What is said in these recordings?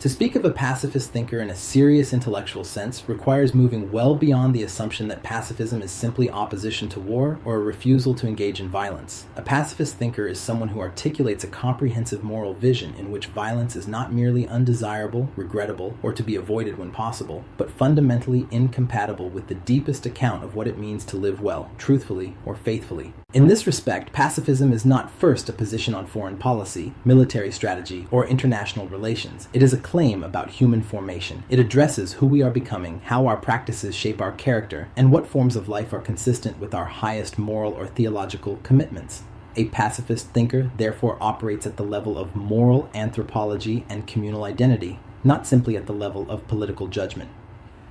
To speak of a pacifist thinker in a serious intellectual sense requires moving well beyond the assumption that pacifism is simply opposition to war or a refusal to engage in violence. A pacifist thinker is someone who articulates a comprehensive moral vision in which violence is not merely undesirable, regrettable, or to be avoided when possible, but fundamentally incompatible with the deepest account of what it means to live well, truthfully, or faithfully. In this respect, pacifism is not first a position on foreign policy, military strategy, or international relations. It is a claim about human formation. It addresses who we are becoming, how our practices shape our character, and what forms of life are consistent with our highest moral or theological commitments. A pacifist thinker therefore operates at the level of moral anthropology and communal identity, not simply at the level of political judgment.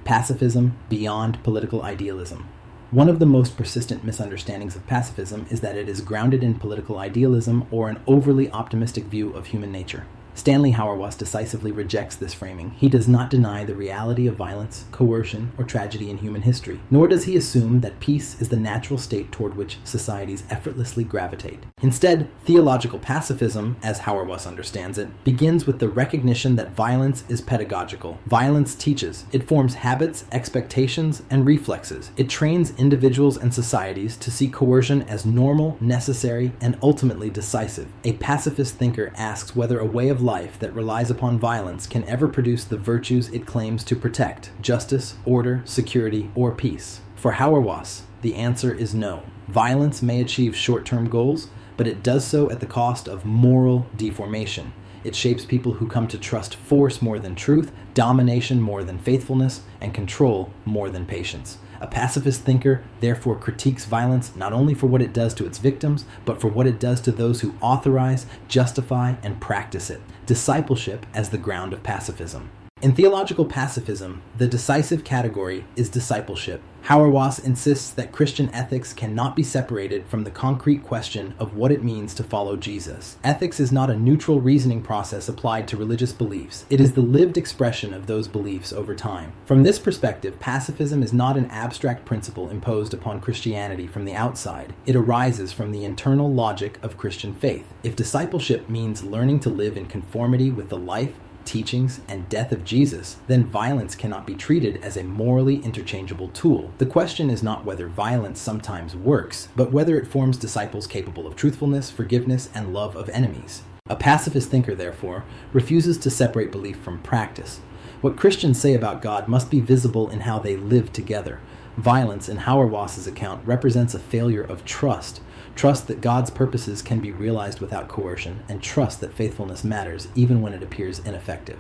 Pacifism beyond political idealism. One of the most persistent misunderstandings of pacifism is that it is grounded in political idealism or an overly optimistic view of human nature. Stanley Hauerwas decisively rejects this framing. He does not deny the reality of violence, coercion, or tragedy in human history, nor does he assume that peace is the natural state toward which societies effortlessly gravitate. Instead, theological pacifism, as Hauerwas understands it, begins with the recognition that violence is pedagogical. Violence teaches. It forms habits, expectations, and reflexes. It trains individuals and societies to see coercion as normal, necessary, and ultimately decisive. A pacifist thinker asks whether a way of life that relies upon violence can ever produce the virtues it claims to protect: justice, order, security, or peace. For Hauerwas, the answer is no. Violence may achieve short-term goals, but it does so at the cost of moral deformation. It shapes people who come to trust force more than truth, domination more than faithfulness, and control more than patience. A pacifist thinker therefore critiques violence not only for what it does to its victims, but for what it does to those who authorize, justify, and practice it. Discipleship as the ground of pacifism. In theological pacifism, the decisive category is discipleship. Hauerwas insists that Christian ethics cannot be separated from the concrete question of what it means to follow Jesus. Ethics is not a neutral reasoning process applied to religious beliefs. It is the lived expression of those beliefs over time. From this perspective, pacifism is not an abstract principle imposed upon Christianity from the outside. It arises from the internal logic of Christian faith. If discipleship means learning to live in conformity with the life, teachings, and death of Jesus, then violence cannot be treated as a morally interchangeable tool. The question is not whether violence sometimes works, but whether it forms disciples capable of truthfulness, forgiveness, and love of enemies. A pacifist thinker, therefore, refuses to separate belief from practice. What Christians say about God must be visible in how they live together. Violence, in Hauerwas's account, represents a failure of trust. Trust that God's purposes can be realized without coercion, and trust that faithfulness matters even when it appears ineffective.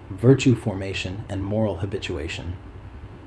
Virtue formation and moral habituation.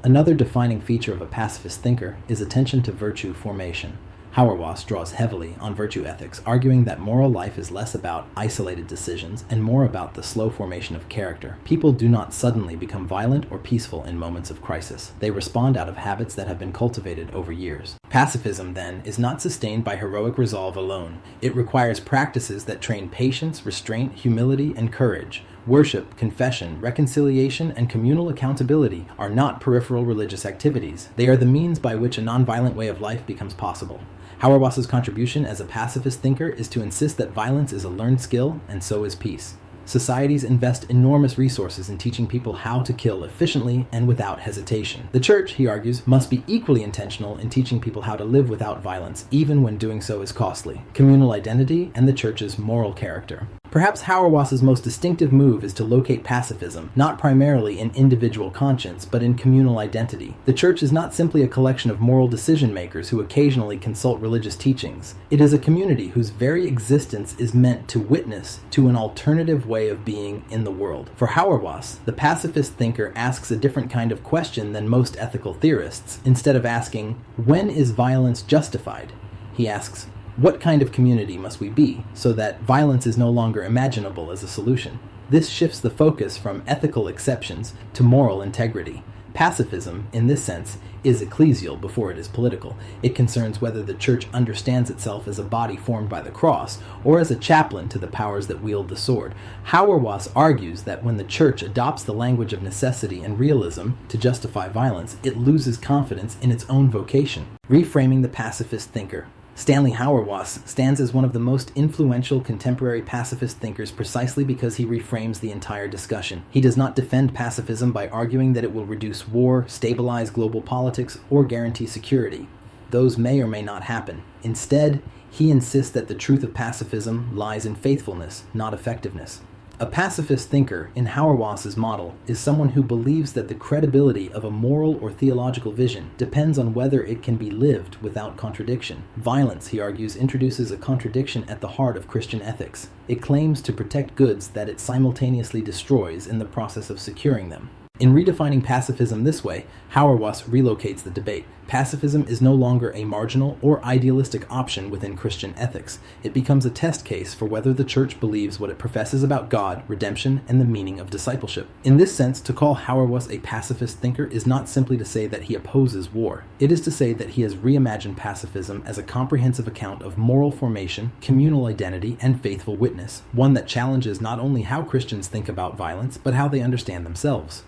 Another defining feature of a pacifist thinker is attention to virtue formation. Hauerwas draws heavily on virtue ethics, arguing that moral life is less about isolated decisions and more about the slow formation of character. People do not suddenly become violent or peaceful in moments of crisis. They respond out of habits that have been cultivated over years. Pacifism, then, is not sustained by heroic resolve alone. It requires practices that train patience, restraint, humility, and courage. Worship, confession, reconciliation, and communal accountability are not peripheral religious activities. They are the means by which a nonviolent way of life becomes possible. Hauerwas's contribution as a pacifist thinker is to insist that violence is a learned skill, and so is peace. Societies invest enormous resources in teaching people how to kill efficiently and without hesitation. The church, he argues, must be equally intentional in teaching people how to live without violence, even when doing so is costly. Communal identity and the church's moral character. Perhaps Hauerwas's most distinctive move is to locate pacifism, not primarily in individual conscience, but in communal identity. The church is not simply a collection of moral decision-makers who occasionally consult religious teachings. It is a community whose very existence is meant to witness to an alternative way of being in the world. For Hauerwas, the pacifist thinker asks a different kind of question than most ethical theorists. Instead of asking, when is violence justified? He asks, what kind of community must we be so that violence is no longer imaginable as a solution? This shifts the focus from ethical exceptions to moral integrity. Pacifism, in this sense, is ecclesial before it is political. It concerns whether the church understands itself as a body formed by the cross, or as a chaplain to the powers that wield the sword. Hauerwas argues that when the church adopts the language of necessity and realism to justify violence, it loses confidence in its own vocation. Reframing the pacifist thinker. Stanley Hauerwas stands as one of the most influential contemporary pacifist thinkers precisely because he reframes the entire discussion. He does not defend pacifism by arguing that it will reduce war, stabilize global politics, or guarantee security. Those may or may not happen. Instead, he insists that the truth of pacifism lies in faithfulness, not effectiveness. A pacifist thinker, in Hauerwas's model, is someone who believes that the credibility of a moral or theological vision depends on whether it can be lived without contradiction. Violence, he argues, introduces a contradiction at the heart of Christian ethics. It claims to protect goods that it simultaneously destroys in the process of securing them. In redefining pacifism this way, Hauerwas relocates the debate. Pacifism is no longer a marginal or idealistic option within Christian ethics. It becomes a test case for whether the church believes what it professes about God, redemption, and the meaning of discipleship. In this sense, to call Hauerwas a pacifist thinker is not simply to say that he opposes war. It is to say that he has reimagined pacifism as a comprehensive account of moral formation, communal identity, and faithful witness, one that challenges not only how Christians think about violence, but how they understand themselves.